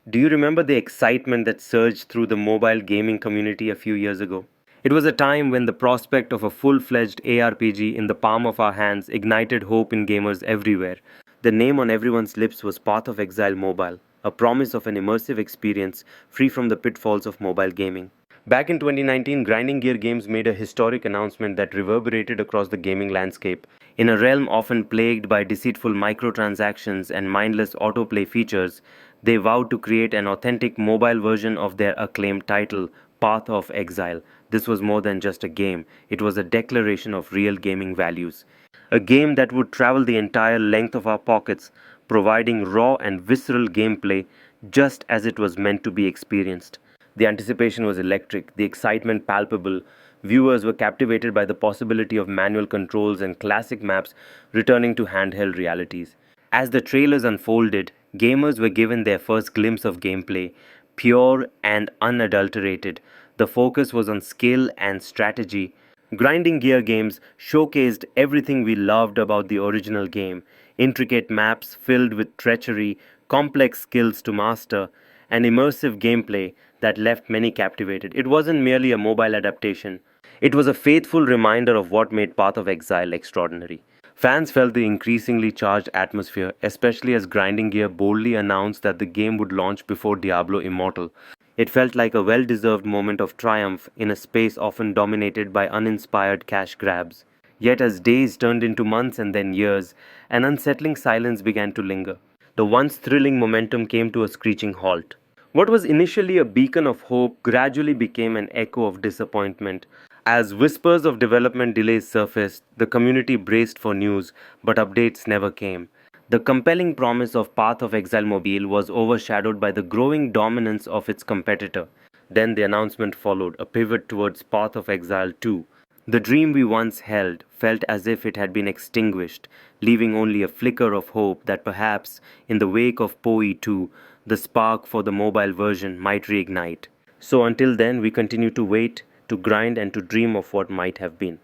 Do you remember the excitement that surged through the mobile gaming community a few years ago? It was a time when the prospect of a full fledged ARPG in the palm of our hands ignited hope in gamers everywhere. The name on everyone's lips was Path of Exile Mobile, a promise of an immersive experience free from the pitfalls of mobile gaming. Back in 2019, Grinding Gear Games made a historic announcement that reverberated across the gaming landscape. In a realm often plagued by deceitful microtransactions and mindless autoplay features, they vowed to create an authentic mobile version of their acclaimed title, Path of Exile. This was more than just a game, it was a declaration of real gaming values. A game that would travel the entire length of our pockets, providing raw and visceral gameplay just as it was meant to be experienced. The anticipation was electric, the excitement palpable. Viewers were captivated by the possibility of manual controls and classic maps returning to handheld realities. As the trailers unfolded, gamers were given their first glimpse of gameplay, pure and unadulterated. The focus was on skill and strategy. Grinding Gear Games showcased everything we loved about the original game: intricate maps filled with treachery, complex skills to master, and immersive gameplay that left many captivated. It wasn't merely a mobile adaptation, it was a faithful reminder of what made Path of Exile extraordinary. Fans felt the increasingly charged atmosphere, especially as Grinding Gear boldly announced that the game would launch before Diablo Immortal. It felt like a well deserved moment of triumph in a space often dominated by uninspired cash grabs. Yet, as days turned into months and then years, an unsettling silence began to linger. The once thrilling momentum came to a screeching halt. What was initially a beacon of hope gradually became an echo of disappointment. As whispers of development delays surfaced, the community braced for news, but updates never came. The compelling promise of Path of Exile Mobile was overshadowed by the growing dominance of its competitor. Then the announcement followed, a pivot towards Path of Exile 2. The dream we once held felt as if it had been extinguished, leaving only a flicker of hope that perhaps, in the wake of PoE 2, the spark for the mobile version might reignite. So until then, we continue to wait, to grind, and to dream of what might have been.